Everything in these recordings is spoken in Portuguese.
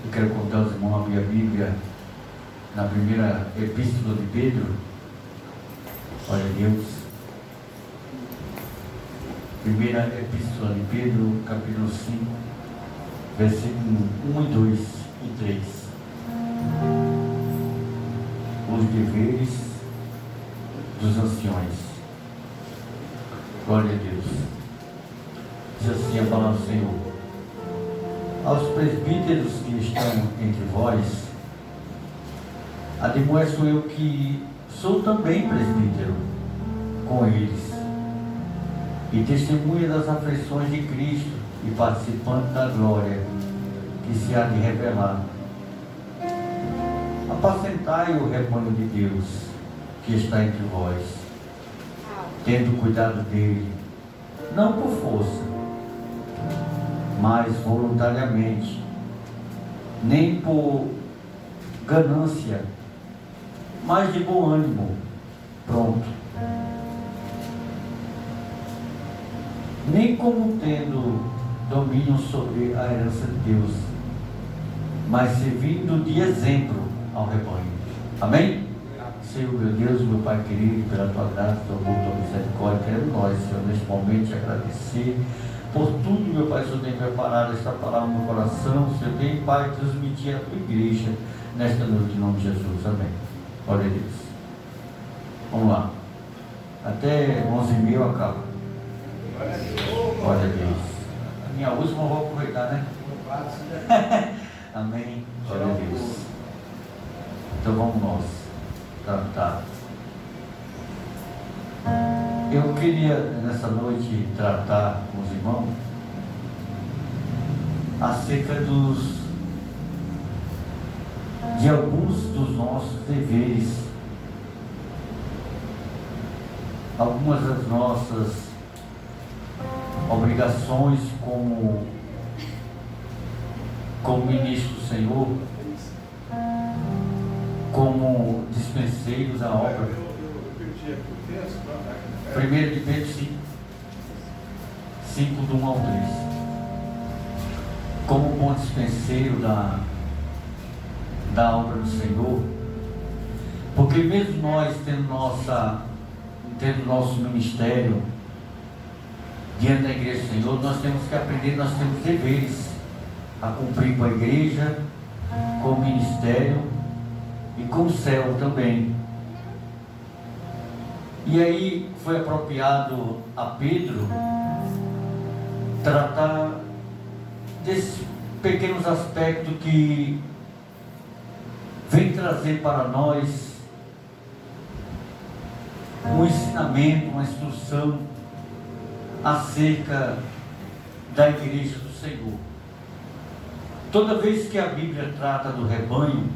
Eu quero convidar os irmãos a abrir a Bíblia na primeira epístola de Pedro. Olha Deus. Primeira epístola de Pedro, capítulo 5, versículo 1 e 2 e 3. Os deveres dos anciões. Glória a Deus. Diz assim a palavra do Senhor: aos presbíteros que estão entre vós, admoesto eu que sou também presbítero com eles, e testemunha das aflições de Cristo e participante da glória que se há de revelar. Apacentai o rebanho de Deus que está entre vós, tendo cuidado dele, não por força, mas voluntariamente, nem por ganância, mas de bom ânimo, pronto. Nem como tendo domínio sobre a herança de Deus, mas servindo de exemplo ao rebanho. Amém? Senhor meu Deus, meu Pai querido, pela tua graça, tua boa, tua misericórdia, queremos nós, Senhor, neste momento te agradecer por tudo, meu Pai, o Senhor tem preparado esta palavra no meu coração. O Senhor tem, Pai, transmitir a tua igreja nesta noite, em nome de Jesus. Amém. Glória a Deus. Vamos lá. Até 11h30 acaba. Glória a Deus. A minha última eu vou aproveitar, né? Amém. Glória a Deus. Então vamos nós tratar. Eu queria nessa noite tratar com os irmãos acerca de alguns dos nossos deveres, algumas das nossas obrigações como ministro do Senhor, como dispenseiros à obra. 1 de Pedro 5, do 1 ao 3. Como bom dispenseiro da obra do Senhor, porque mesmo nós tendo nosso ministério diante da igreja do Senhor, nós temos que aprender, nós temos deveres a cumprir com a igreja, com o ministério e com o céu também. E aí foi apropriado a Pedro tratar desses pequenos aspectos que vem trazer para nós um ensinamento, uma instrução acerca da igreja do Senhor. Toda vez que a Bíblia trata do rebanho,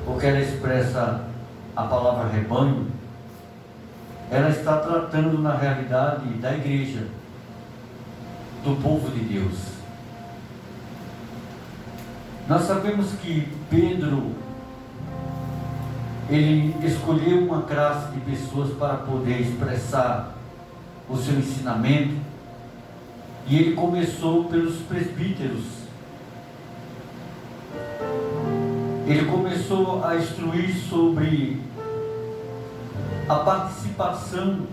porque ela expressa a palavra rebanho, ela está tratando na realidade da igreja, do povo de Deus. Nós sabemos que Pedro, ele escolheu uma classe de pessoas para poder expressar o seu ensinamento, e ele começou pelos presbíteros. Ele começou a instruir sobre a participação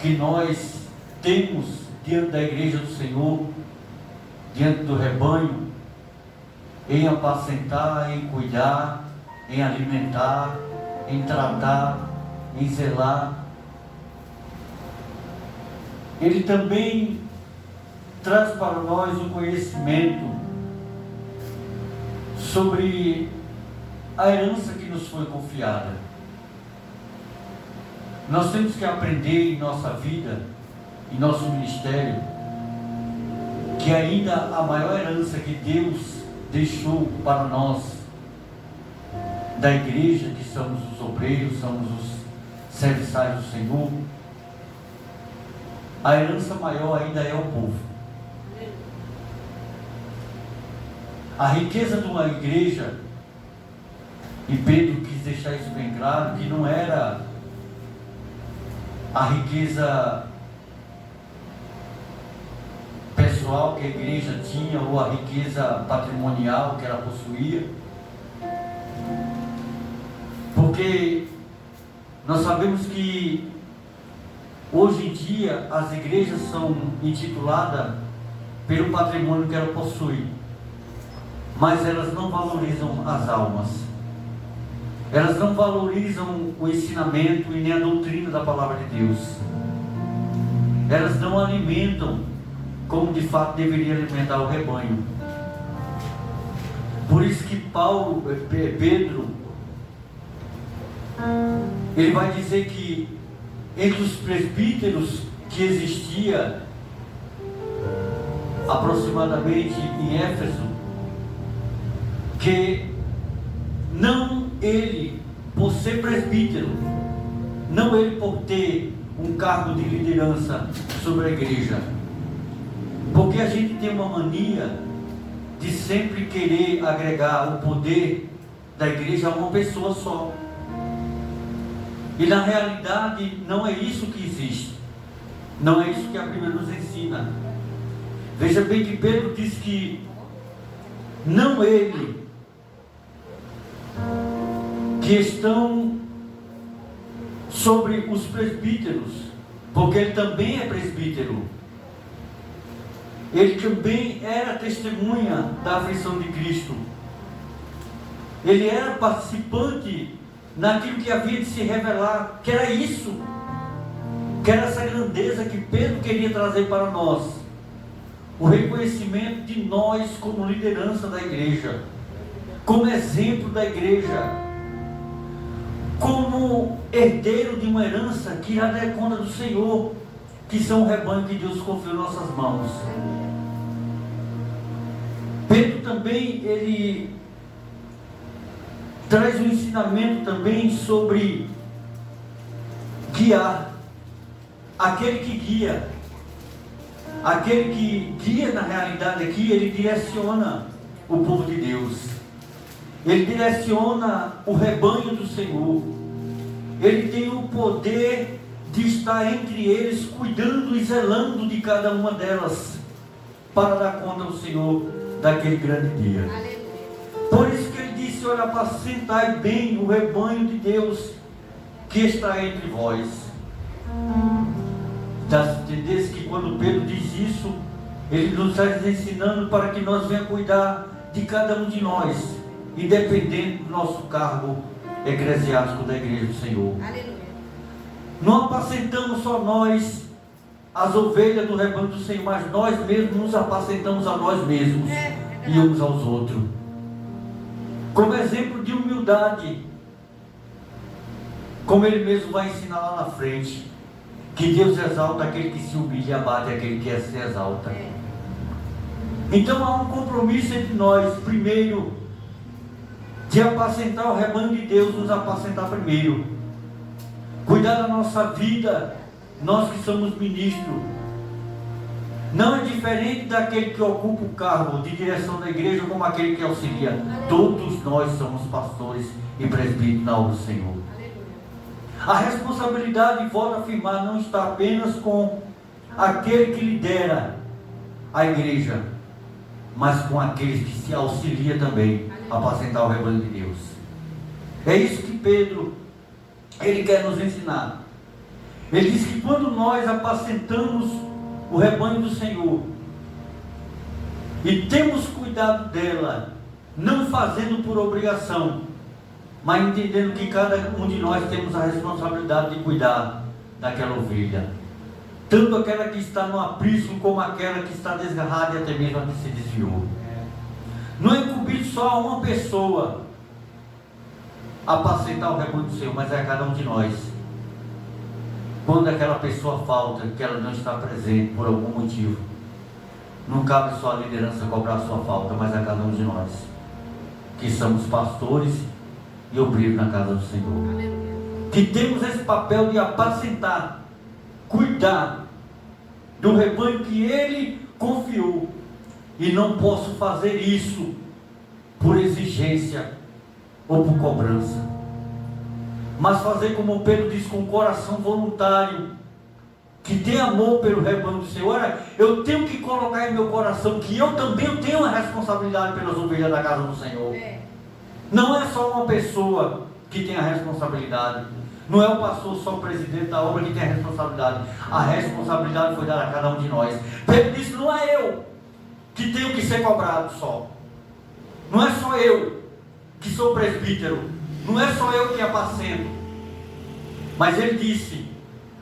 que nós temos diante da igreja do Senhor, diante do rebanho, em apacentar, em cuidar, em alimentar, em tratar, em zelar. Ele também traz para nós o conhecimento sobre a herança que nos foi confiada. Nós temos que aprender em nossa vida, em nosso ministério, que ainda a maior herança que Deus deixou para nós, da igreja, que somos os obreiros, somos os serviçais do Senhor, a herança maior ainda é o povo. A riqueza de uma igreja, e Pedro quis deixar isso bem claro, que não era a riqueza pessoal pessoal que a igreja tinha, ou a riqueza patrimonial que ela possuía. Porque nós sabemos que hoje em dia as igrejas são intituladas pelo patrimônio que ela possui, mas elas não valorizam as almas, elas não valorizam o ensinamento e nem a doutrina da palavra de Deus, elas não alimentam como de fato deveria alimentar o rebanho. Por isso que Pedro, ele vai dizer que entre os presbíteros que existia aproximadamente em Éfeso, que não ele por ser presbítero, não ele por ter um cargo de liderança sobre a igreja, porque a gente tem uma mania de sempre querer agregar o poder da igreja a uma pessoa só, e na realidade não é isso que existe, não é isso que a Bíblia nos ensina. Veja bem que Pedro diz que não ele que estão sobre os presbíteros, porque ele também é presbítero, ele também era testemunha da aflição de Cristo, ele era participante naquilo que havia de se revelar, que era isso, que era essa grandeza que Pedro queria trazer para nós, o reconhecimento de nós como liderança da igreja, como exemplo da igreja, como herdeiro de uma herança que irá dar conta do Senhor, que são o rebanho que Deus confiou em nossas mãos. Pedro também, ele traz um ensinamento também sobre guiar. Aquele que guia, aquele que guia na realidade aqui, ele direciona o povo de Deus, ele direciona o rebanho do Senhor, ele tem o poder de estar entre eles, cuidando e zelando de cada uma delas, para dar conta ao Senhor daquele grande dia. Por isso que ele disse: olha, apacentai bem o rebanho de Deus que está entre vós. Entendesse que quando Pedro diz isso, ele nos está ensinando para que nós venhamos cuidar de cada um de nós, independente do nosso cargo eclesiástico da igreja do Senhor. Aleluia. Não apacentamos só nós as ovelhas do rebanho do Senhor, mas nós mesmos nos apacentamos a nós mesmos e uns aos outros. Como exemplo de humildade, como ele mesmo vai ensinar lá na frente, que Deus exalta aquele que se humilha e abate aquele que se exalta. Então há um compromisso entre nós, primeiro, de apacentar o rebanho de Deus, nos apacentar primeiro, cuidar da nossa vida, nós que somos ministros. Não é diferente daquele que ocupa o cargo de direção da igreja, como aquele que auxilia. Todos nós somos pastores e presbíteros na obra do Senhor. A responsabilidade, volto a afirmar, não está apenas com aquele que lidera a igreja, mas com aqueles que se auxilia também a apacentar o rebanho de Deus. É isso que Pedro, ele quer nos ensinar. Ele diz que quando nós apacentamos o rebanho do Senhor e temos cuidado dela, não fazendo por obrigação, mas entendendo que cada um de nós temos a responsabilidade de cuidar daquela ovelha, tanto aquela que está no aprisco, como aquela que está desgarrada e até mesmo a que se desviou. Não é incumbido só a uma pessoa apacentar o rebanho do Senhor, mas é a cada um de nós. Quando aquela pessoa falta, que ela não está presente por algum motivo, não cabe só a liderança cobrar a sua falta, mas a cada um de nós, que somos pastores e obreiros na casa do Senhor. Aleluia. Que temos esse papel de apacentar, cuidar do rebanho que Ele confiou, e não posso fazer isso por exigência ou por cobrança, mas fazer como Pedro diz, com o coração voluntário, que tem amor pelo rebanho do Senhor, olha, eu tenho que colocar em meu coração que eu também tenho uma responsabilidade pelas ovelhas da casa do Senhor. Não é só uma pessoa que tem a responsabilidade. Não é o pastor só o presidente da obra que tem a responsabilidade. A responsabilidade foi dada a cada um de nós. Pedro disse, não é eu que tenho que ser cobrado só. Não é só eu que sou presbítero. Não é só eu que apacento. Mas ele disse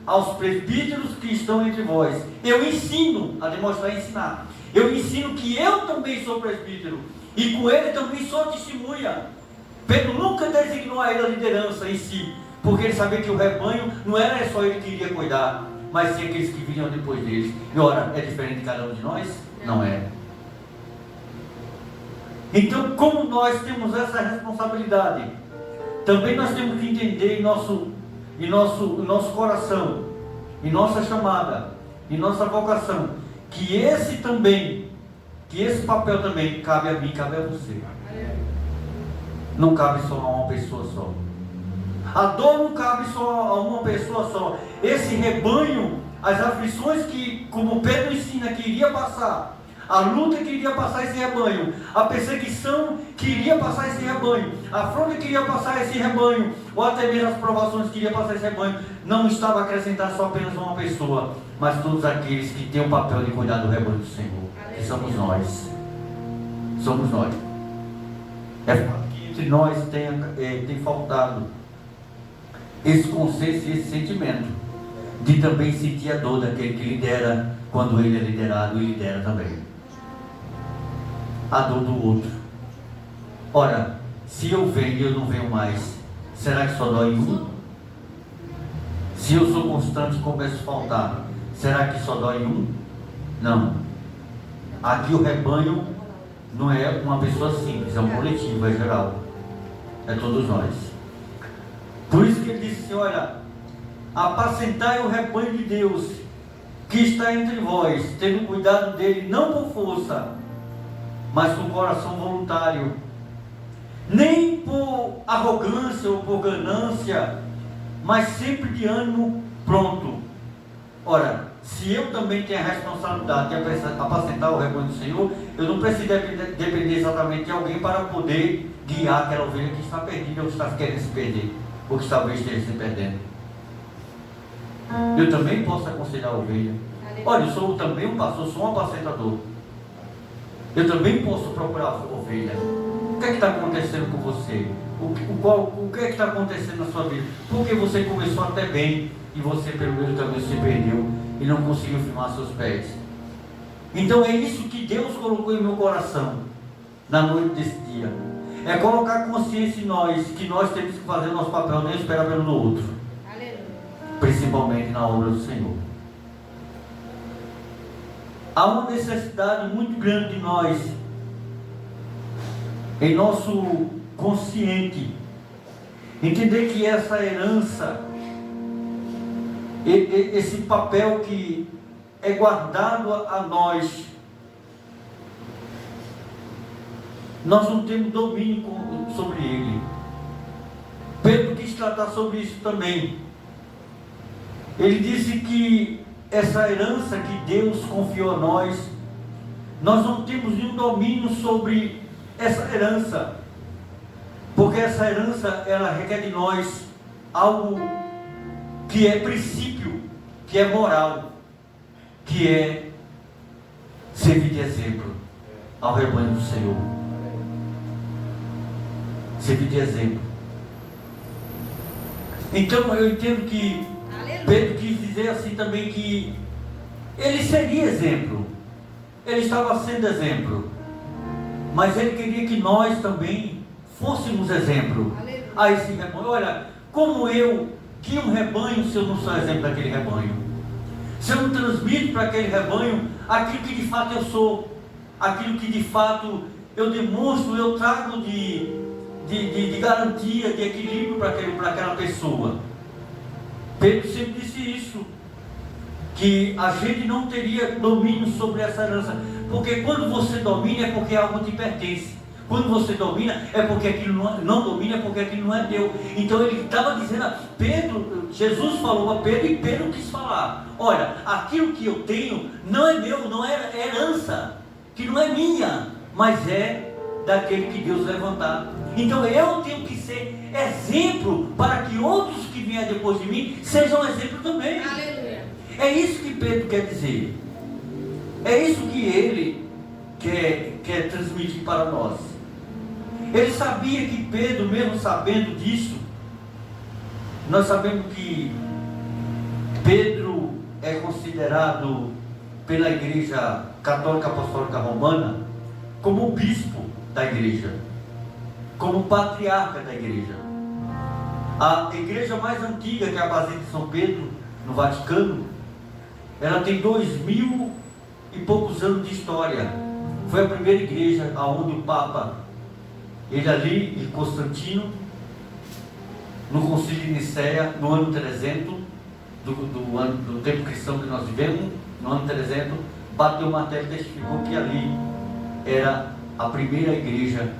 aos presbíteros que estão entre vós, eu ensino, a demonstrar e ensinar. Eu ensino que eu também sou presbítero. E com ele também sou testemunha. Pedro nunca designou a ele a liderança em si, porque ele sabia que o rebanho não era só ele que iria cuidar, mas sim aqueles que viriam depois deles. E ora, é diferente de cada um de nós? Não é. Então, como nós temos essa responsabilidade, também nós temos que entender em nosso coração, em nossa chamada, em nossa vocação, que esse papel também cabe a mim, cabe a você. Não cabe só a uma pessoa só. A dor não cabe só a uma pessoa só. Esse rebanho, as aflições que, como Pedro ensina, que iria passar, a luta que iria passar esse rebanho, a perseguição que iria passar esse rebanho, a afronta que iria passar esse rebanho, ou até mesmo as provações que iria passar esse rebanho, não estava acrescentado só apenas uma pessoa, mas todos aqueles que têm o papel de cuidar do rebanho do Senhor, que somos nós. Somos nós. É fato que entre nós tem faltado esse consenso e esse sentimento de também sentir a dor daquele que lidera, quando ele é liderado e lidera também. A dor do outro. Ora, se eu venho e eu não venho mais, será que só dói um? Se eu sou constante e começo a faltar, será que só dói um? Não. Aqui o rebanho não é uma pessoa simples, é um coletivo, é geral. É todos nós. Por isso que ele disse assim, olha, apacentai o rebanho de Deus, que está entre vós, tendo cuidado dele, não por força, mas com coração voluntário, nem por arrogância ou por ganância, mas sempre de ânimo pronto. Ora, se eu também tenho a responsabilidade de apacentar o rebanho do Senhor, eu não preciso depender exatamente de alguém para poder guiar aquela ovelha que está perdida ou que está querendo se perder, ou que talvez esteja se perdendo. Eu também posso aconselhar a ovelha. Olha, eu sou também um pastor, sou um apacentador. Eu também posso procurar a ovelha. O que é que está acontecendo com você? O que é que está acontecendo na sua vida? Porque você começou até bem e você pelo menos também se perdeu e não conseguiu firmar seus pés. Então é isso que Deus colocou em meu coração na noite desse dia. É colocar consciência em nós que nós temos que fazer o nosso papel, nem esperar pelo do outro. Aleluia. Principalmente na obra do Senhor. Há uma necessidade muito grande de nós, em nosso consciente, entender que essa herança, esse papel que é guardado a nós, nós não temos domínio sobre ele. Pedro quis tratar sobre isso também. Ele disse que essa herança que Deus confiou a nós não temos nenhum domínio sobre essa herança, porque essa herança, ela requer de nós algo que é princípio, que é moral, que é servir de exemplo ao rebanho do Senhor. Servir de exemplo. Então eu entendo que Pedro quis dizer assim também que ele seria exemplo, ele estava sendo exemplo, mas ele queria que nós também fôssemos exemplo a esse rebanho. Olha, como eu guio um rebanho se eu não sou exemplo daquele rebanho? Se eu não transmito para aquele rebanho aquilo que de fato eu sou, aquilo que de fato eu demonstro, eu trago de garantia, de equilíbrio para aquela pessoa. Pedro sempre disse isso, que a gente não teria domínio sobre essa herança, porque quando você domina é porque algo te pertence. Quando você domina, é porque aquilo não domina, é porque aquilo não é teu. Então ele estava dizendo a Pedro, Jesus falou a Pedro e Pedro quis falar: olha, aquilo que eu tenho não é meu, não é herança, que não é minha, mas é daquele que Deus levantar. Então eu tenho que ser exemplo para que outros que vierem depois de mim sejam exemplo também. Aleluia. É isso que Pedro quer dizer. É isso que ele quer transmitir para nós. Ele sabia que Pedro, mesmo sabendo disso, nós sabemos que Pedro é considerado pela Igreja Católica Apostólica Romana como o bispo da igreja, como o patriarca da igreja. A igreja mais antiga, que é a Basílica de São Pedro, no Vaticano, ela tem 2000 e poucos anos de história. Foi a primeira igreja onde o Papa, ele ali, em Constantino, no Concílio de Nicéia, no ano 300, do tempo cristão que nós vivemos, no ano 300, bateu o martelo e testificou que ali era a primeira igreja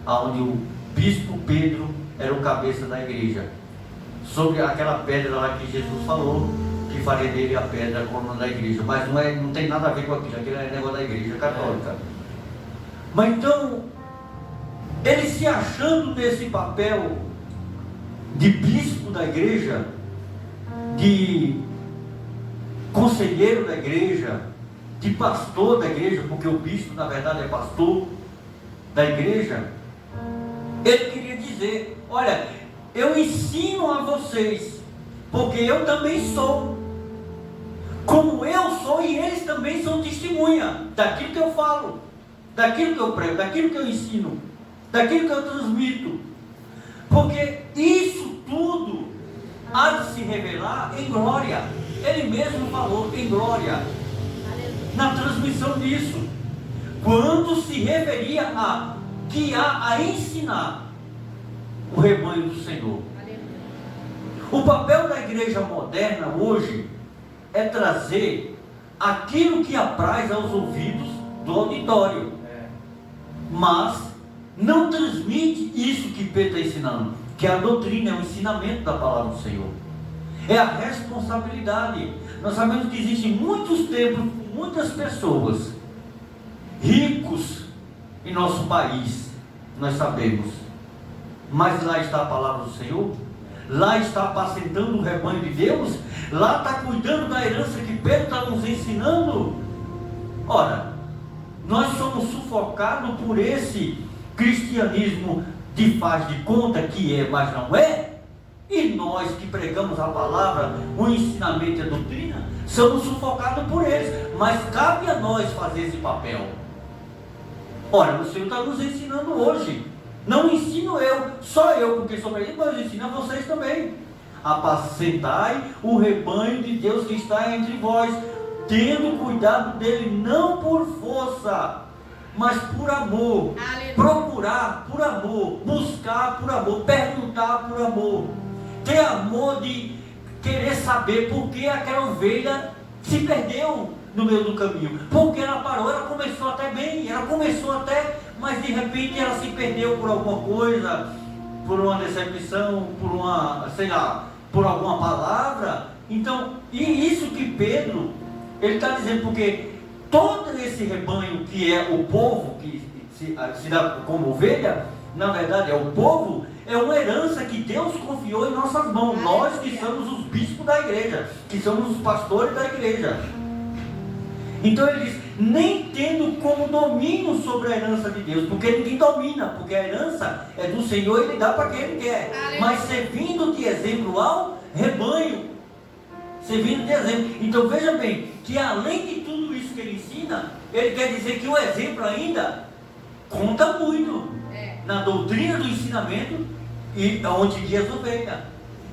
onde o bispo Pedro era o cabeça da igreja. Sobre aquela pedra lá que Jesus falou, que faria dele a pedra, a coluna da igreja. Mas não tem nada a ver com aquilo é negócio da igreja católica. Mas então, ele se achando nesse papel de bispo da igreja, de conselheiro da igreja, de pastor da igreja, porque o bispo na verdade é pastor da igreja, ele queria dizer: olha, eu ensino a vocês, porque eu também sou, como eu sou, e eles também são testemunha daquilo que eu falo, daquilo que eu prego, daquilo que eu ensino, daquilo que eu transmito, porque isso tudo há de se revelar em glória. Ele mesmo falou em glória, na transmissão disso, quando se referia a guiar, a ensinar o rebanho do Senhor. O papel da igreja moderna hoje é trazer aquilo que apraz aos ouvidos do auditório, mas não transmite isso que Pedro está ensinando, que é a doutrina, é o ensinamento da palavra do Senhor, é a responsabilidade. Nós sabemos que existem muitos templos, muitas pessoas ricos em nosso país, nós sabemos, mas lá está a palavra do Senhor, lá está apacentando o rebanho de Deus, lá está cuidando da herança que Pedro está nos ensinando. Ora, nós somos sufocados por esse cristianismo de faz de conta que é, mas não é, e nós que pregamos a palavra, o ensinamento e a doutrina, somos sufocados por eles, mas cabe a nós fazer esse papel. Ora, o Senhor está nos ensinando hoje. Não ensino eu, só eu, porque sou ele, mas eu ensino a vocês também. Apacentai o rebanho de Deus que está entre vós, tendo cuidado dele, não por força, mas por amor. Aleluia. Procurar por amor, buscar por amor, perguntar por amor, ter amor de querer saber por que aquela ovelha se perdeu no meio do caminho, porque ela parou, ela começou até bem, mas de repente ela se perdeu por alguma coisa, por uma decepção, por alguma palavra. Então, e isso que Pedro, ele está dizendo, porque todo esse rebanho que é o povo, que se dá como ovelha, na verdade é o povo, é uma herança que Deus confiou em nossas mãos, nós que somos os bispos da igreja, que somos os pastores da igreja. Então ele diz: nem tendo como domínio sobre a herança de Deus, porque ninguém domina, porque a herança é do Senhor e Ele dá para quem Ele quer, mas servindo de exemplo ao rebanho, servindo de exemplo. Então veja bem, que além de tudo isso que Ele ensina, Ele quer dizer que o exemplo ainda conta muito na doutrina do ensinamento e onde guia as ovelhas.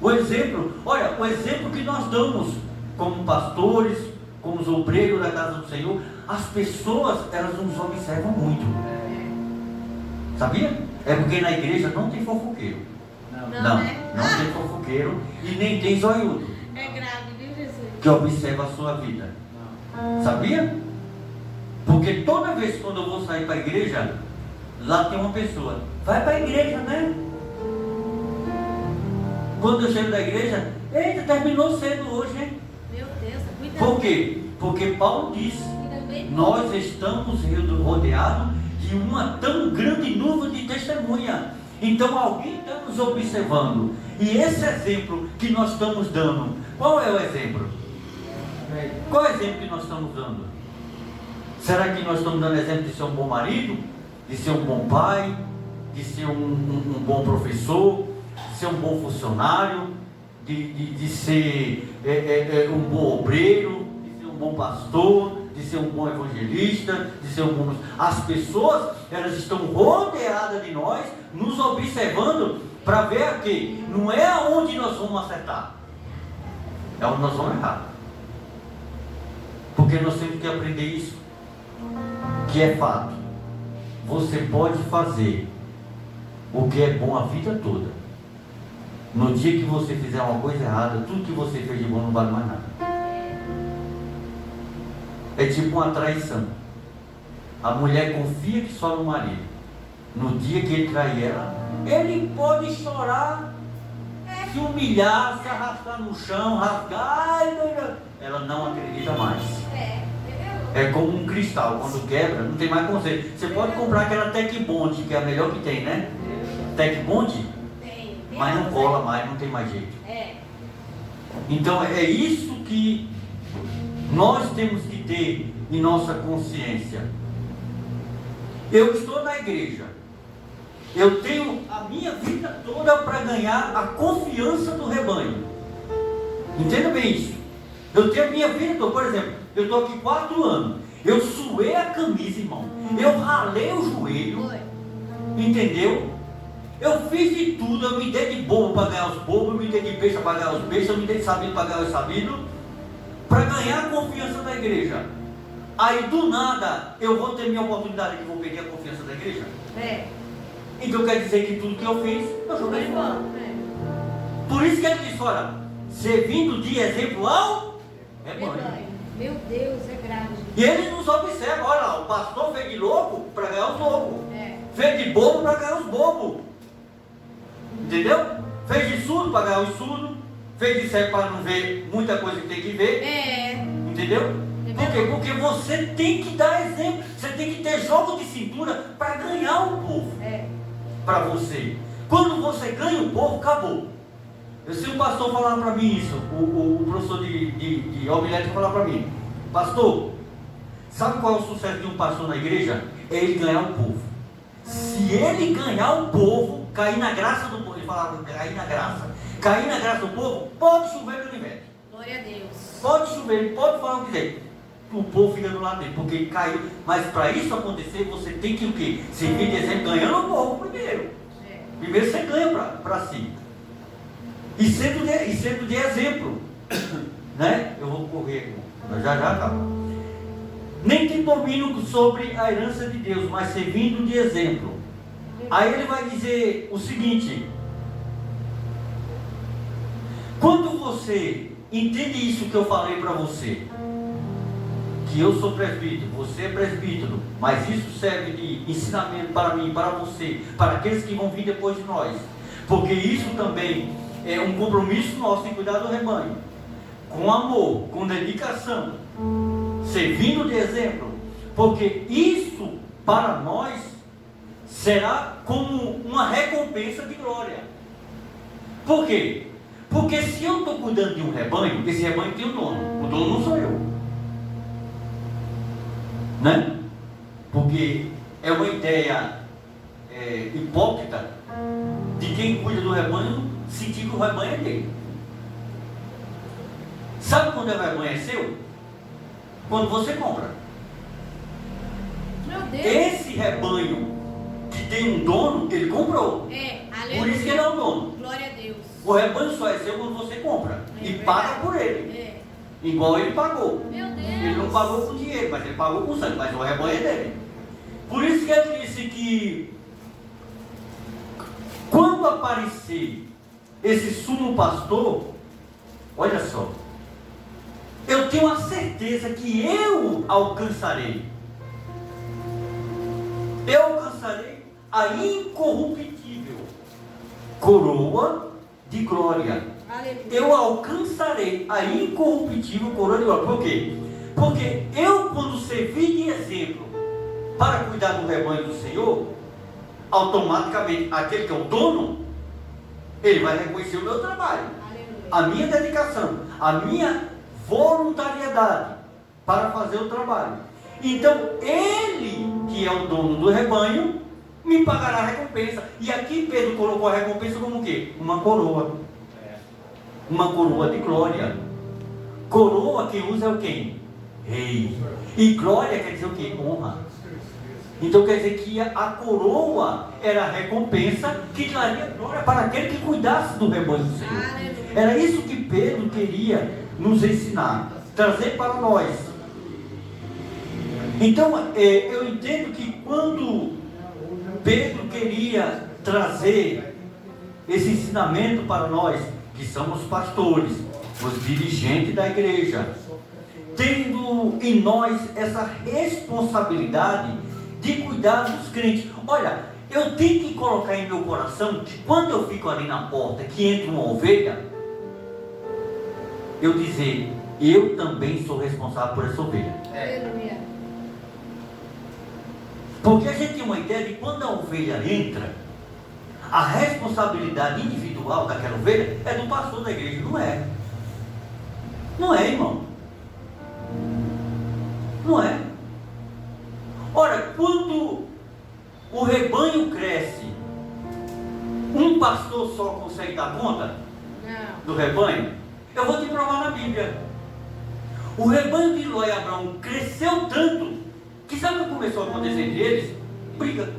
O exemplo, olha, o exemplo que nós damos como pastores, como os obreiros da casa do Senhor, as pessoas, elas nos observam muito. Sabia? É porque na igreja não tem fofoqueiro. Não tem fofoqueiro e nem tem zoiudo. É grave, viu, Jesus? Que observa a sua vida. Sabia? Porque toda vez quando eu vou sair para a igreja, lá tem uma pessoa, vai para a igreja, né? Quando eu chego da igreja, eita, terminou cedo hoje, hein? Meu Deus, cuidado. Por quê? Porque Paulo disse, nós estamos rodeados de uma tão grande nuvem de testemunha. Então alguém está nos observando. E esse exemplo que nós estamos dando, qual é o exemplo? Qual é o exemplo que nós estamos dando? Será que nós estamos dando exemplo de ser um bom marido? De ser um bom pai? De ser um bom professor? De ser um bom funcionário? De ser um bom obreiro? De ser um bom pastor? De ser um bom evangelista? De ser um bom... As pessoas, elas estão rodeadas de nós, nos observando para ver aqui. Não é aonde nós vamos acertar, é onde nós vamos errar. Porque nós temos que aprender isso, que é fato. Você pode fazer o que é bom a vida toda. No dia que você fizer uma coisa errada, tudo que você fez de bom não vale mais nada. É tipo uma traição. A mulher confia que só no marido. No dia que ele trai ela, ele pode chorar, se humilhar, se arrastar no chão, rasgar. Ela não acredita mais. É como um cristal, quando quebra, não tem mais conserto. Você pode comprar aquela Tec Bond, que é a melhor que tem, né? Tec Bond, mas não cola mais, não tem mais jeito. Então é isso que nós temos que ter em nossa consciência. Eu estou na igreja, eu tenho a minha vida toda para ganhar a confiança do rebanho. Entenda bem isso. Eu tenho a minha vida toda, por exemplo, eu estou aqui 4 anos, eu suei a camisa, irmão, eu ralei o joelho, entendeu? Eu fiz de tudo, eu me dei de bobo para ganhar os bobos, eu me dei de besta para ganhar os bestas, eu me dei de sabido para ganhar os sabidos, para ganhar a confiança da igreja. Aí do nada eu vou ter minha oportunidade que vou perder a confiança da igreja? Então quer dizer que tudo que eu fiz, eu joguei fora. Por isso que ele disse, olha, servindo de exemplo ao rebanho. Meu Deus, é grave. E ele nos observa, olha lá, o pastor fez de louco para ganhar os loucos. Fez de bobo para ganhar os bobos. Entendeu? Fez de surdo para ganhar os surdos. Fez de cego para não ver muita coisa que tem que ver. Entendeu? Por quê? Porque você tem que dar exemplo. Você tem que ter jogo de cintura para ganhar o povo. Para você. Quando você ganha o povo, acabou. Eu sei um pastor falava para mim isso. O professor de homilética falava para mim: pastor, sabe qual é o sucesso de um pastor na igreja? É ele ganhar o povo. Se ele ganhar o povo, cair na graça do povo. Ele falava, cair na graça. Cair na graça do povo, pode chover no universo. Glória a Deus. Pode chover, pode falar o que quiser. O povo fica do lado dele, porque ele caiu. Mas para isso acontecer, você tem que o quê? Servir de exemplo, ganhando o povo primeiro. Primeiro você ganha para si. E sendo de exemplo. Né? Eu vou correr, já acaba. Nem tem domínio sobre a herança de Deus, mas servindo de exemplo. Aí ele vai dizer o seguinte: quando você entende isso que eu falei para você, que eu sou presbítero, você é presbítero, mas isso serve de ensinamento para mim, para você, para aqueles que vão vir depois de nós, porque isso também é um compromisso nosso em cuidar do rebanho, com amor, com dedicação, servindo de exemplo, porque isso para nós será como uma recompensa de glória. Por quê? Porque se eu estou cuidando de um rebanho, esse rebanho tem um dono, o dono não sou eu, né? Porque é uma ideia hipócrita de quem cuida do rebanho sentir que o rebanho é dele. Sabe quando o rebanho é seu? Quando você compra. Meu Deus. Esse rebanho que tem um dono, ele comprou. Por isso que ele é o dono. Glória a Deus. O rebanho só é seu quando você compra e paga por ele. Igual ele pagou. Meu Deus. Ele não pagou com dinheiro, mas ele pagou com sangue, mas o rebanho é dele. Por isso que ele disse que quando aparecer esse sumo pastor, olha só, eu tenho a certeza que eu alcançarei. Eu alcançarei a incorruptível coroa de glória. Aleluia. Eu alcançarei a incorruptível coroa de glória. Por quê? Porque eu, quando servi de exemplo para cuidar do rebanho do Senhor, automaticamente aquele que é o dono, ele vai reconhecer o meu trabalho, Aleluia. a minha dedicação, a minha voluntariedade para fazer o trabalho. Então ele, que é o dono do rebanho, me pagará a recompensa. E aqui Pedro colocou a recompensa como o quê? Uma coroa. Uma coroa de glória. Coroa quem usa é o quem? Rei. E glória quer dizer o quê? Honra. Então quer dizer que a coroa era a recompensa que daria glória para aquele que cuidasse do rebanho do Senhor. Aleluia. Era isso que Pedro queria nos ensinar, trazer para nós. Então eu entendo que quando Pedro queria trazer esse ensinamento para nós, que somos pastores, os dirigentes da igreja, tendo em nós essa responsabilidade de cuidar dos crentes. Olha, eu tenho que colocar em meu coração que quando eu fico ali na porta, que entra uma ovelha, eu dizer, eu também sou responsável por essa ovelha. Aleluia. Porque a gente tem uma ideia de quando a ovelha entra, a responsabilidade individual daquela ovelha é do pastor da igreja. Não é. Não é, irmão. Não é. Ora, quando o rebanho cresce, um pastor só consegue dar conta Não. do rebanho? Eu vou te provar na Bíblia. O rebanho de Ló e Abraão cresceu tanto que sabe o que começou a acontecer entre eles? Briga.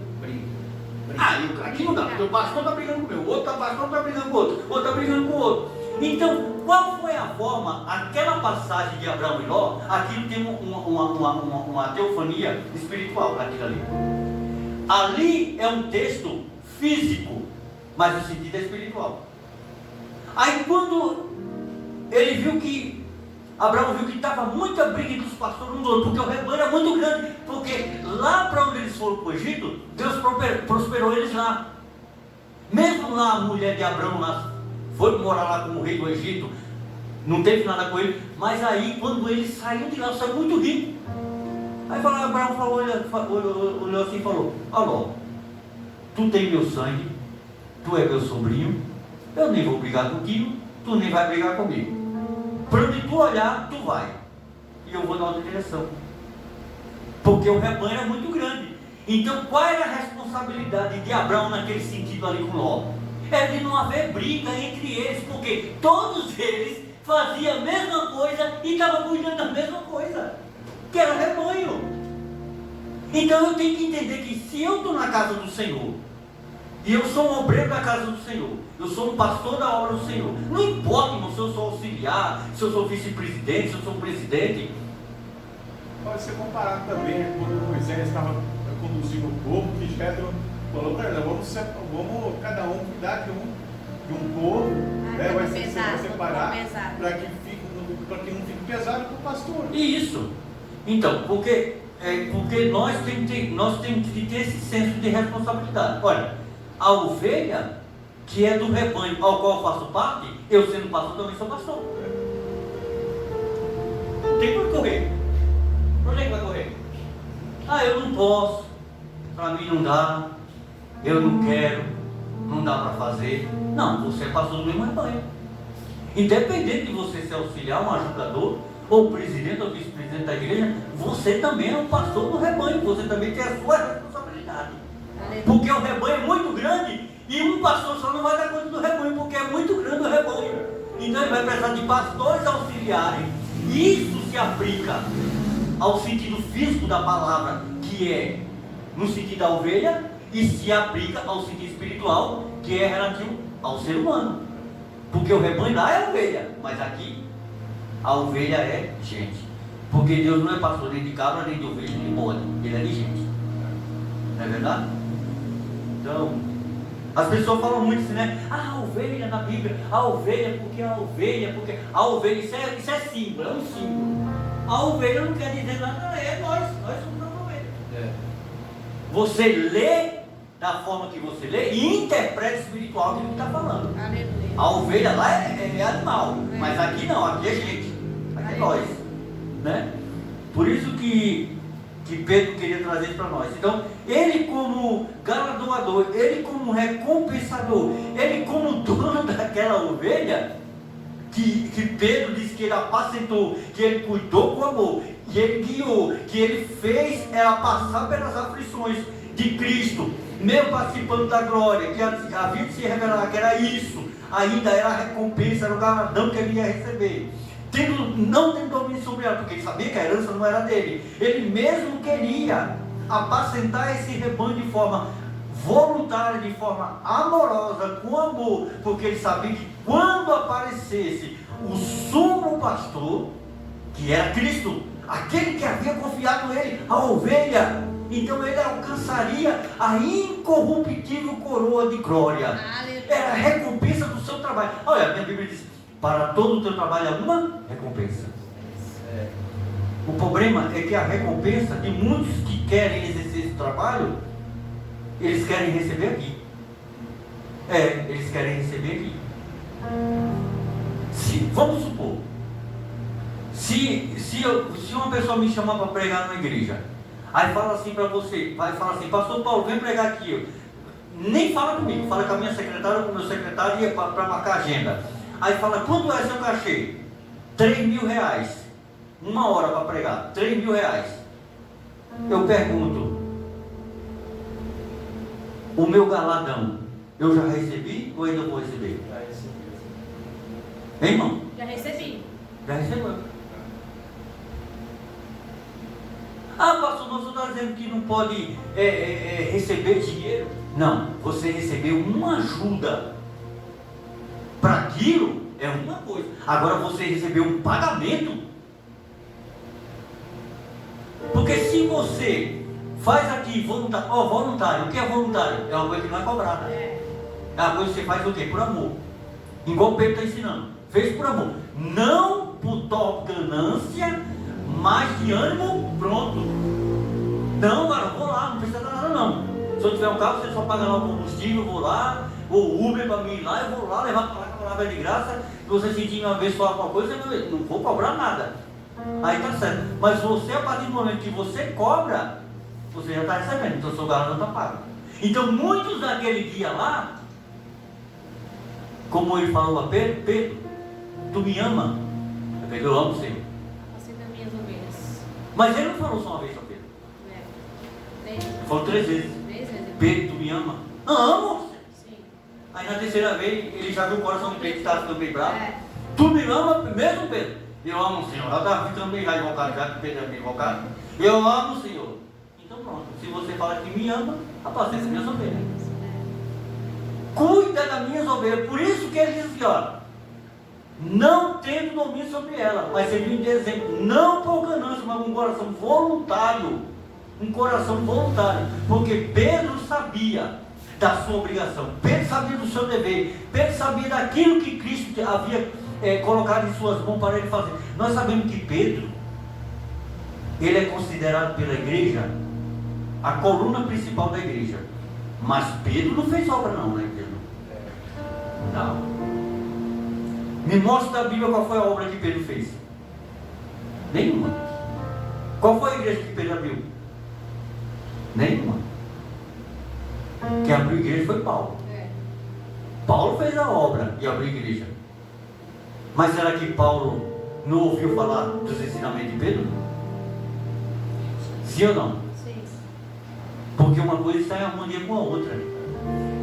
Aqui não dá, porque o pastor está brigando com o meu, o outro pastor está brigando com o outro, o outro está brigando com o outro. Então, qual foi a forma, aquela passagem de Abraão e Ló, aquilo tem uma teofania espiritual, aquilo ali. Ali é um texto físico, mas o sentido é espiritual. Aí quando ele viu que, Abraão viu que estava muita briga entre os pastores um do outro, porque o rebanho era muito grande, porque lá para onde eles foram para o Egito, Deus prosperou eles lá. Mesmo lá a mulher de Abraão lá, foi morar lá como rei do Egito, não teve nada com ele, mas aí quando ele saiu de lá, saiu muito rico. Aí Abraão falou, olhou assim e falou, Ló, tu tem meu sangue, tu é meu sobrinho, eu nem vou brigar contigo, tu nem vai brigar comigo. Para onde tu olhar, tu vai. E eu vou na outra direção. Porque o rebanho era muito grande. Então qual era a responsabilidade de Abraão naquele sentido ali com Ló? É de não haver briga entre eles, porque todos eles faziam a mesma coisa e estavam cuidando da mesma coisa, que era rebanho. Então eu tenho que entender que se eu estou na casa do Senhor, e eu sou um obreiro da casa do Senhor, eu sou um pastor da obra do Senhor, não importa, irmão, se eu sou auxiliar, se eu sou vice-presidente, se eu sou presidente. Pode ser comparado também quando Moisés estava conduzindo o povo, que Jetro falou para ele, vamos cada um cuidar de um povo, né? Vai ser separado para que não fique pesado para o pastor. Isso. Então, porque nós temos que ter esse senso de responsabilidade. Olha, a ovelha que é do rebanho ao qual eu faço parte, eu sendo pastor também sou pastor. Não tem por correr. Por onde é que vai correr? Eu não posso, para mim não dá, eu não quero, não dá para fazer. Não, você é pastor do mesmo rebanho. Independente de você ser auxiliar, um ajudador, ou presidente ou vice-presidente da igreja, você também é um pastor do rebanho, você também tem a sua responsabilidade. Porque o rebanho é muito grande e um pastor só não vai dar conta do rebanho, porque é muito grande o rebanho. Então ele vai precisar de pastores auxiliares. Isso se aplica ao sentido físico da palavra, que é no sentido da ovelha, e se aplica ao sentido espiritual, que é relativo ao ser humano. Porque o rebanho lá é ovelha, mas aqui a ovelha é gente. Porque Deus não é pastor nem de cabra, nem de ovelha, nem de bode, ele é de gente. Não é verdade? Então, as pessoas falam muito assim, né? A ovelha na Bíblia, a ovelha, porque isso é símbolo, é um símbolo. A ovelha não quer dizer nada, nós somos a ovelha. Você lê da forma que você lê e interpreta espiritual que ele está falando. Aleluia. A ovelha lá é animal, mas aqui não, aqui é gente, aqui é nós, né? Por isso que Pedro queria trazer isso para nós. Então, ele como galardoador, ele como recompensador, ele como dono daquela ovelha, que Pedro disse que ele apacentou, que ele cuidou com amor, que ele guiou, que ele fez ela passar pelas aflições de Cristo, mesmo participando da glória, que havia de se revelar que era isso, ainda era a recompensa, era o galardão que ele ia receber. Não tendo domínio sobre ela, porque ele sabia que a herança não era dele. Ele mesmo queria apacentar esse rebanho de forma voluntária, de forma amorosa, com amor, porque ele sabia que quando aparecesse o sumo pastor, que era Cristo, aquele que havia confiado nele, a ovelha, então ele alcançaria a incorruptível coroa de glória. Era a recompensa do seu trabalho. Olha, a minha Bíblia diz: para todo o teu trabalho há uma recompensa. O problema é que a recompensa de muitos que querem exercer esse trabalho, eles querem receber aqui. Eles querem receber aqui. Vamos supor, se uma pessoa me chamar para pregar na igreja, aí fala assim para você, vai falar assim: pastor Paulo, vem pregar aqui. Nem fala comigo, fala com a minha secretária, com o meu secretário, para marcar agenda. Aí fala: quanto é seu cachê? 3.000 reais. 1 hora para pregar, 3.000 reais. Eu pergunto: o meu galadão, eu já recebi ou ainda vou receber? Já recebi. Hein, irmão? Já recebi. Já recebeu. Ah, pastor, você está dizendo que não pode receber dinheiro? Não, você recebeu uma ajuda. Para aquilo é uma coisa. Agora você recebeu um pagamento. Porque se você faz aqui voluntário, o que é voluntário? É uma coisa que não é cobrada. É uma coisa que você faz o quê? Por amor. Igual o Pedro está ensinando. Fez por amor. Não por top ganância, mas de ânimo pronto. Não, cara, vou lá, não precisa dar nada não. Se eu tiver um carro, você só paga lá o combustível, eu vou lá, ou o Uber para mim ir lá, eu vou lá levar para lá, a palavra de graça. Se você sentir uma vez só alguma coisa, eu não vou cobrar nada. Aí tá certo. Mas você, a partir do momento que você cobra, você já está recebendo, então o seu galardão está pago. Então muitos daquele dia lá, como ele falou a Pedro: Pedro, tu me ama? Eu amo o Senhor. Você das minhas ovelhas. Mas ele não falou só uma vez para Pedro. Ele falou 3 vezes. 3 vezes. Pedro, tu me ama? Amo. Sim. Aí na terceira vez, ele já viu o coração do Pedro que estava ficando bem bravo. Tu me ama mesmo, Pedro? Eu amo o Senhor. Ela estava ficando bem já invocado, já que Pedro é bem invocado. Eu amo o Senhor. Então pronto, se você fala que me ama, apacenta minhas ovelhas. Cuida das minhas ovelhas. Por isso que ele diz assim, ó: não tendo domínio sobre ela, mas servindo de exemplo, não por ganância, mas com um coração voluntário. Um coração voluntário. Porque Pedro sabia da sua obrigação, Pedro sabia do seu dever, Pedro sabia daquilo que Cristo havia colocado em suas mãos para ele fazer. Nós sabemos que Pedro, ele é considerado pela igreja a coluna principal da igreja. Mas Pedro não fez obra não na igreja. Não. Me mostra da Bíblia qual foi a obra que Pedro fez. Nenhuma. Qual foi a igreja que Pedro abriu? Nenhuma. Quem abriu a igreja foi Paulo. Paulo fez a obra e abriu a igreja. Mas será que Paulo não ouviu falar dos ensinamentos de Pedro? Sim ou não? Sim. Porque uma coisa está em harmonia com a outra.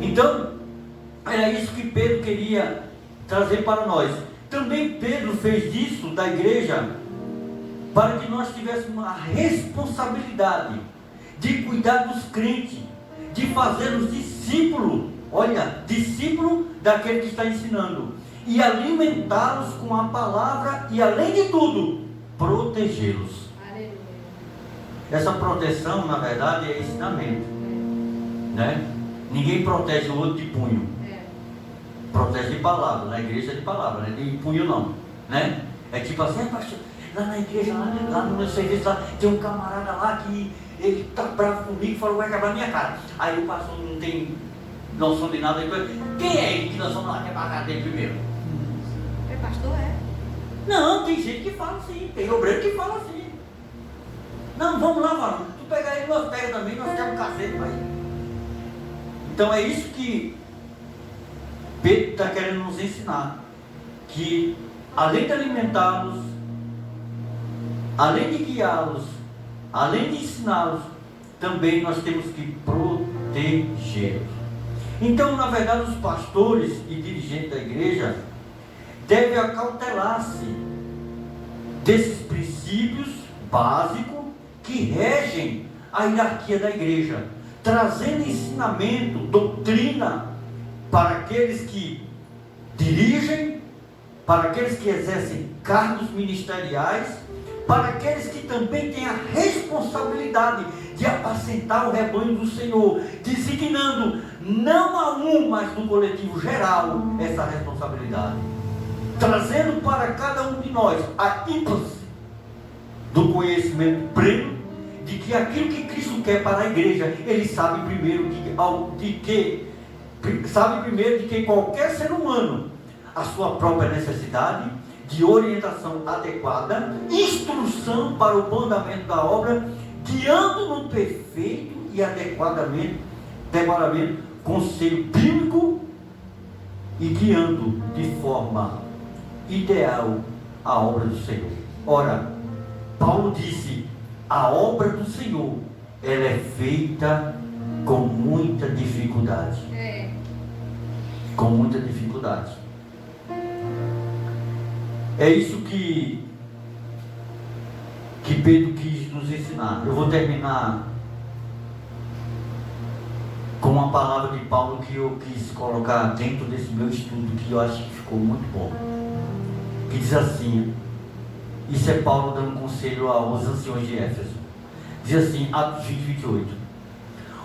Então, era isso que Pedro queria trazer para nós. Também Pedro fez disso da igreja para que nós tivéssemos a responsabilidade de cuidar dos crentes, de fazê-los discípulos. Olha, discípulo daquele que está ensinando, e alimentá-los com a palavra e, além de tudo, protegê-los. Aleluia. Essa proteção, na verdade, é ensinamento, né? Ninguém protege o outro de punho. Protege de palavra, na igreja é de palavra, né? De punho não, né? É tipo assim: pastor, lá na igreja, lá no meu serviço, lá, tem um camarada lá que ele está bravo comigo, falou, vai quebrar minha cara. Aí o pastor não tem noção de nada. Quem é ele que nós vamos lá quebrar a cara dele primeiro? É pastor, é? Não, tem gente que fala assim, tem obreiro que fala assim. Não, vamos lá, varão. Tu pega ele, nós pega também, nós quebra o cacete, pai. Então é isso que Pedro está querendo nos ensinar. Que além de alimentá-los, além de guiá-los, além de ensiná-los, também nós temos que protegê-los. Então, na verdade, os pastores e dirigentes da igreja devem acautelar-se desses princípios básicos que regem a hierarquia da igreja, trazendo ensinamento, doutrina para aqueles que dirigem, para aqueles que exercem cargos ministeriais, para aqueles que também têm a responsabilidade de apacentar o rebanho do Senhor, designando não a um, mas no coletivo geral essa responsabilidade, trazendo para cada um de nós a ênfase do conhecimento pleno de que aquilo que Cristo quer para a igreja, Ele sabe primeiro de que qualquer ser humano, a sua própria necessidade de orientação adequada, instrução para o bom andamento da obra, guiando no perfeito e adequadamente conselho bíblico e guiando de forma ideal a obra do Senhor. Ora, Paulo disse, a obra do Senhor, ela é feita com muita dificuldade. Com muita dificuldade. É isso que Pedro quis nos ensinar. Eu vou terminar com uma palavra de Paulo que eu quis colocar dentro desse meu estudo, que eu acho que ficou muito bom. Que diz assim, isso é Paulo dando conselho aos anciões de Éfeso. Diz assim, Atos 20, 28.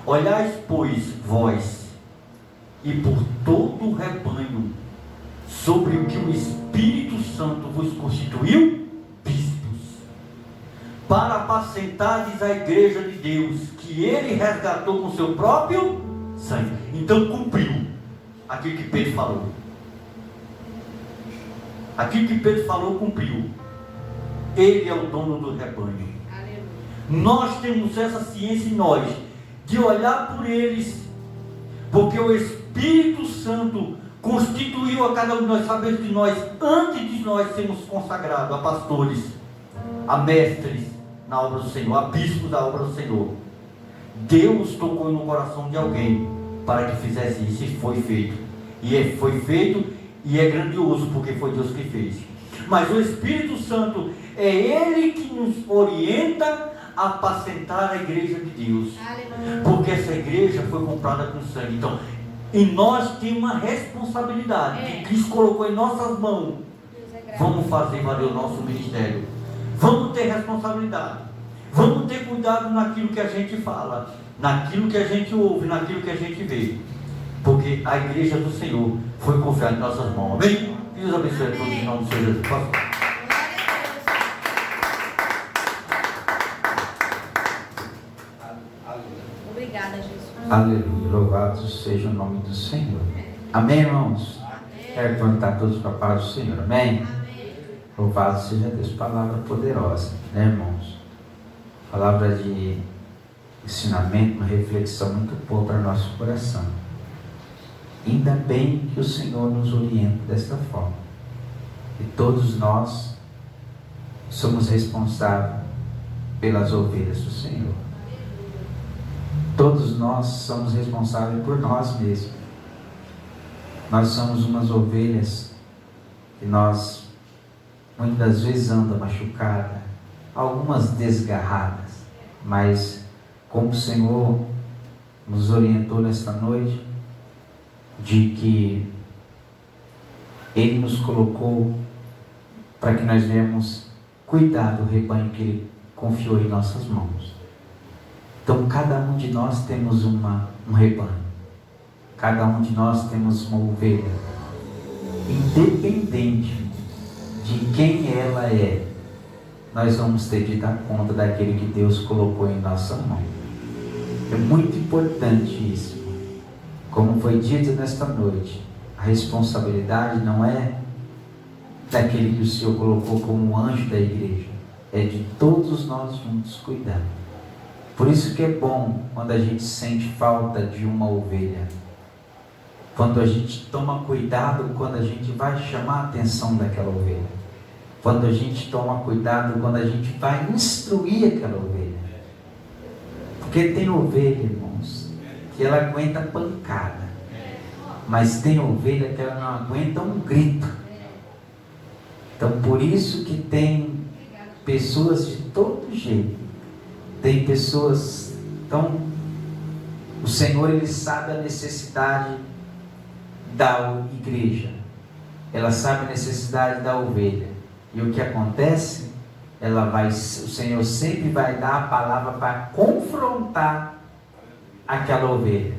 Olhais, pois, vós, e por todo o rebanho, sobre o que o Espírito Santo vos constituiu, bispos, para apacentardes a igreja de Deus, que Ele resgatou com seu próprio sangue. Então cumpriu aquilo que Pedro falou. Aquilo que Pedro falou, cumpriu. Ele é o dono do rebanho. Aleluia. Nós temos essa ciência em nós, de olhar por eles, porque o Espírito Santo constituiu a cada um de nós. Sabemos que nós, antes de nós sermos consagrados a pastores, a mestres na obra do Senhor, a bispos da obra do Senhor, Deus tocou no coração de alguém para que fizesse isso, e foi feito. E foi feito, e é grandioso, porque foi Deus que fez. Mas o Espírito Santo é Ele que nos orienta a apacentar a igreja de Deus. Aleluia. Porque essa igreja foi comprada com sangue. Então, e nós temos uma responsabilidade que Cristo colocou em nossas mãos. Vamos fazer valer o nosso ministério. Vamos ter responsabilidade. Vamos ter cuidado naquilo que a gente fala, naquilo que a gente ouve, naquilo que a gente vê. Porque a igreja do Senhor foi confiada em nossas mãos. Amém? Deus abençoe a todos em nome do Senhor Jesus. Obrigada, Jesus. Aleluia, louvado seja o nome do Senhor. Amém, irmãos? Quero perguntar todos para a paz do Senhor. Amém? Amém. Louvado seja Deus, palavra poderosa, né, irmãos? Palavra de ensinamento, uma reflexão muito boa para o nosso coração. Ainda bem que o Senhor nos orienta desta forma. E todos nós somos responsáveis pelas ovelhas do Senhor. Todos nós somos responsáveis por nós mesmos. Nós somos umas ovelhas que nós muitas vezes andamos machucadas, algumas desgarradas, mas como o Senhor nos orientou nesta noite, de que Ele nos colocou para que nós venhamos cuidar do rebanho que Ele confiou em nossas mãos. Então cada um de nós temos um rebanho, cada um de nós temos uma ovelha, independente de quem ela é, nós vamos ter de dar conta daquele que Deus colocou em nossa mão. É muito importante isso. Como foi dito nesta noite, a responsabilidade não é daquele que o Senhor colocou como anjo da igreja, é de todos nós juntos cuidar. Por isso que é bom quando a gente sente falta de uma ovelha, quando a gente toma cuidado, quando a gente vai chamar a atenção daquela ovelha, quando a gente toma cuidado, quando a gente vai instruir aquela ovelha. Porque tem ovelha, irmãos, que ela aguenta pancada, mas tem ovelha que ela não aguenta um grito. Então por isso que tem pessoas de todo jeito, tem pessoas, então o Senhor, Ele sabe a necessidade da igreja, ela sabe a necessidade da ovelha, e o que acontece, o Senhor sempre vai dar a palavra para confrontar aquela ovelha,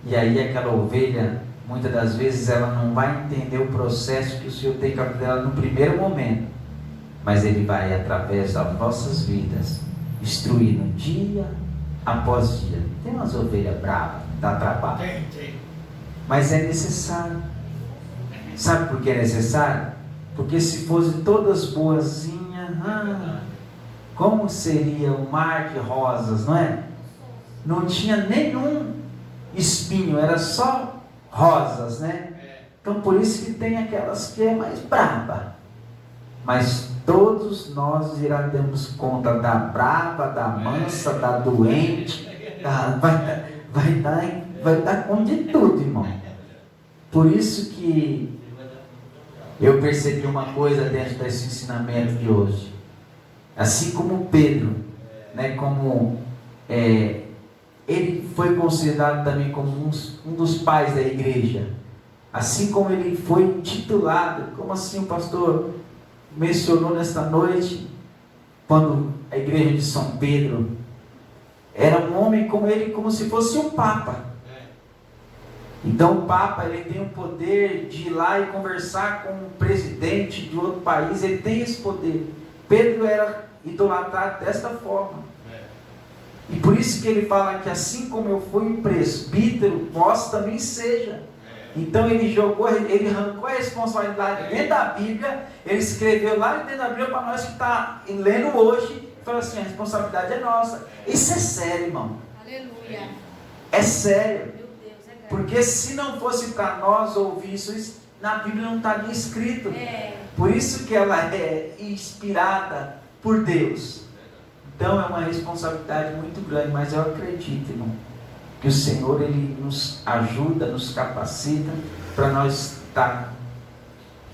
e aí aquela ovelha, muitas das vezes ela não vai entender o processo que o Senhor tem com ela no primeiro momento, mas Ele vai, através das nossas vidas, instruindo dia após dia. Tem umas ovelhas bravas, dá trabalho. Tem. Mas é necessário. Sabe por que é necessário? Porque se fossem todas boazinhas, como seria um mar de rosas, não é? Não tinha nenhum espinho, era só rosas, né? Então por isso que tem aquelas que é mais brava. Mas todos nós daremos conta da brava, da mansa, da doente, vai dar conta de tudo, irmão. Por isso que eu percebi uma coisa dentro desse ensinamento de hoje. Assim como Pedro, né, como ele foi considerado também como um dos pais da igreja. Assim como ele foi intitulado, como assim o pastor mencionou nesta noite, quando a igreja de São Pedro era um homem como ele, como se fosse um papa. Então o papa, ele tem o poder de ir lá e conversar com um presidente de outro país, ele tem esse poder. Pedro era idolatrado desta forma. E por isso que ele fala que assim como eu fui um presbítero, vós também seja. Então ele arrancou a responsabilidade dentro da Bíblia, ele escreveu lá dentro da Bíblia para nós que está lendo hoje, e falou assim, a responsabilidade é nossa. Isso é sério, irmão. Aleluia. É sério. Meu Deus, é grave. Porque se não fosse para nós ouvir isso, na Bíblia não estaria escrito. Por isso que ela é inspirada por Deus. Então é uma responsabilidade muito grande, mas eu acredito, irmão, que o Senhor, Ele nos ajuda, nos capacita para nós estar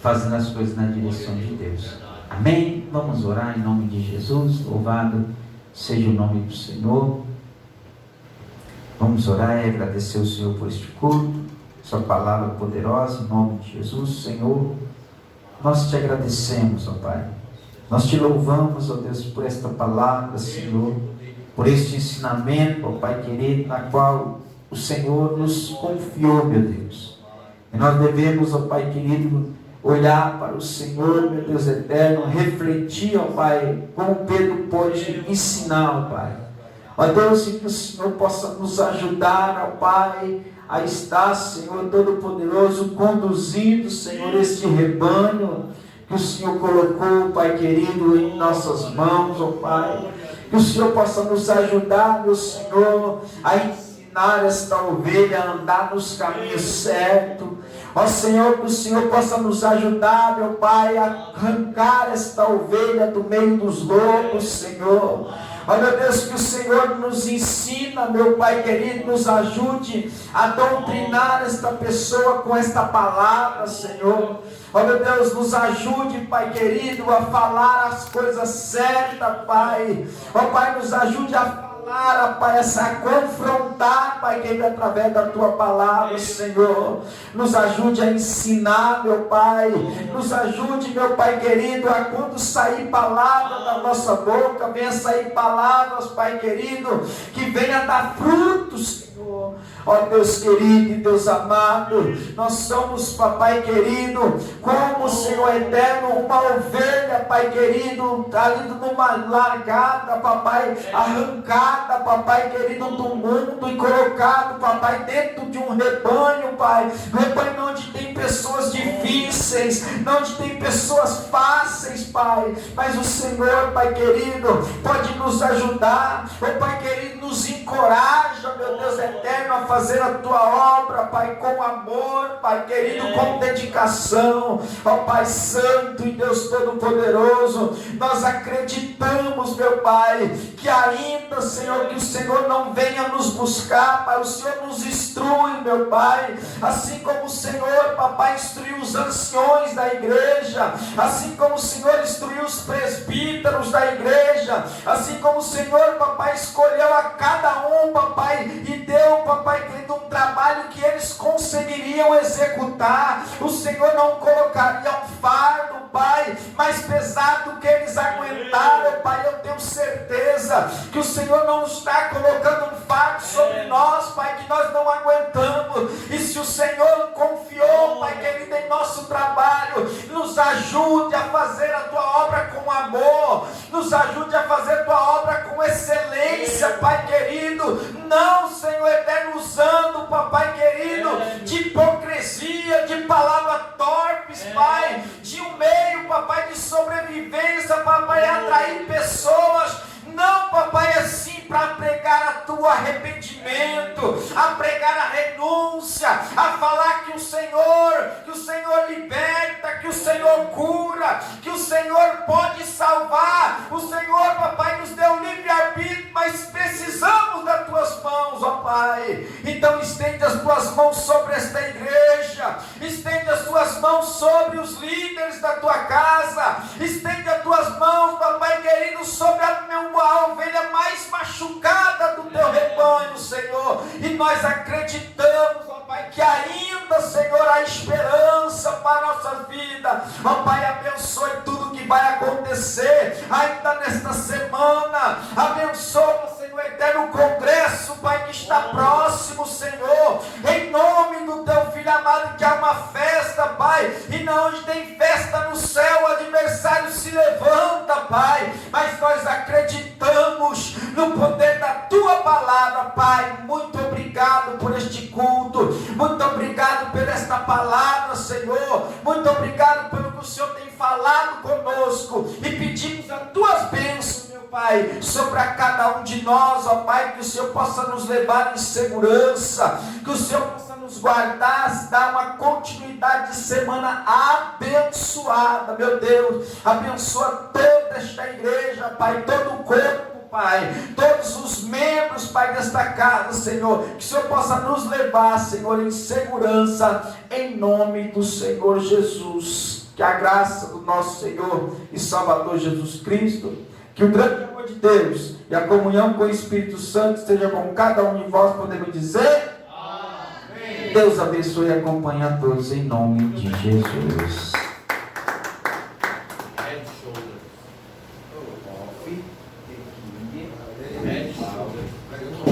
fazendo as coisas na direção de Deus. Amém? Vamos orar em nome de Jesus. Louvado seja o nome do Senhor. Vamos orar e agradecer ao Senhor por este culto, sua palavra poderosa, em nome de Jesus. Senhor, nós te agradecemos, ó Pai. Nós te louvamos, ó Deus, por esta palavra, Senhor, por este ensinamento, ó Pai querido, na qual o Senhor nos confiou, meu Deus. E nós devemos, ó Pai querido, olhar para o Senhor, meu Deus eterno, refletir, ó Pai, como Pedro pode ensinar, ó Pai. Ó Deus, que o Senhor possa nos ajudar, ó Pai, a estar, Senhor Todo-Poderoso, conduzindo, Senhor, este rebanho que o Senhor colocou, Pai querido, em nossas mãos, ó Pai. Que o Senhor possa nos ajudar, meu Senhor, a ensinar esta ovelha a andar nos caminhos certos. Ó Senhor, que o Senhor possa nos ajudar, meu Pai, a arrancar esta ovelha do meio dos lobos, Senhor. Ó meu Deus, que o Senhor nos ensina, meu Pai querido, nos ajude a doutrinar esta pessoa com esta palavra, Senhor. Ó meu Deus, nos ajude, Pai querido, a falar as coisas certas, Pai. Ó Pai, nos ajude a falar clara, Pai, a confrontar, Pai querido, através da Tua palavra, Senhor. Nos ajude a ensinar, meu Pai. Nos ajude, meu Pai querido, a quando sair palavra da nossa boca, venha sair palavras, Pai querido, que venha dar frutos, Senhor. Ó Deus querido e Deus amado, nós somos, Papai querido, como, Senhor eterno, uma ovelha, Pai querido, ali numa largada, Papai, arrancada, Papai querido, do mundo e colocado, Papai, dentro de um rebanho, Pai, rebanho onde tem pessoas difíceis, onde tem pessoas fáceis, Pai, mas o Senhor, Pai querido, pode nos ajudar, ó Pai querido, nos encoraja, meu Deus eterno, a fazer a Tua obra, Pai, com amor, Pai querido, com dedicação, ó Pai Santo e Deus Todo-Poderoso. Nós acreditamos, meu Pai, que ainda, Senhor, que o Senhor não venha nos buscar, Pai, o Senhor nos instrui, meu Pai, assim como o Senhor, Papai, instruiu os anciões da igreja, assim como o Senhor instruiu os presbíteros da igreja, assim como o Senhor, Papai, escolheu a cada um, Papai, e deu, Papai querido, um trabalho que eles conseguiriam executar. O Senhor não colocaria um fardo, Pai, mais pesado que eles aguentaram, Pai. Eu tenho certeza que o Senhor não está colocando um fardo sobre nós, Pai, que nós não aguentamos. E se o Senhor confiou, Pai querido, em nosso trabalho, nos ajude a fazer a Tua obra com amor, nos ajude a fazer a Tua obra com excelência, Pai querido. Não, Senhor eterno, usando, Papai querido, de hipocrisia, de palavras torpes, Pai, de um meio, Papai, de sobrevivência, Papai, atrair pessoas. Não, Papai, assim para pregar a Tua arrependimento, a pregar a renúncia, a falar que o Senhor liberta, que o Senhor cura, que o Senhor pode salvar. O Senhor, Papai, nos deu livre-arbítrio, mas precisamos das Tuas mãos, ó Pai. Então estende as Tuas mãos sobre esta igreja, estende as Tuas mãos sobre os líderes da Tua casa, estende as Tuas mãos, Papai querido, sobre a ovelha mais machucada do Teu rebanho, Senhor. E nós acreditamos, ó Pai, que ainda, Senhor, há esperança para a nossa vida. Ó Pai, abençoe tudo que vai acontecer ainda nesta semana. Abençoa, Senhor eterno, o congresso, Pai, que está próximo, Senhor. Em nome do Teu Filho amado, que há uma festa, Pai, e não onde tem festa no céu, o adversário se levanta, Pai, mas nós acreditamos no poder da Tua palavra, Pai. Muito obrigado por este culto, muito obrigado por esta palavra, Senhor, muito obrigado pelo que o Senhor tem falado conosco, e pedimos as Tuas bênçãos, meu Pai, sobre a cada um de nós, ó Pai, que o Senhor possa nos levar em segurança, que o Senhor possa nos guardar, dar uma continuidade de semana abençoada, meu Deus. Abençoa toda esta igreja, Pai, todo o corpo, Pai, todos os membros, Pai, desta casa, Senhor, que o Senhor possa nos levar, Senhor, em segurança, em nome do Senhor Jesus. Que a graça do nosso Senhor e Salvador Jesus Cristo, que o grande amor de Deus e a comunhão com o Espírito Santo esteja com cada um de vós, podemos dizer amém. Deus abençoe e acompanhe a todos em nome de Jesus. Head, shoulders. Off. Head, shoulders.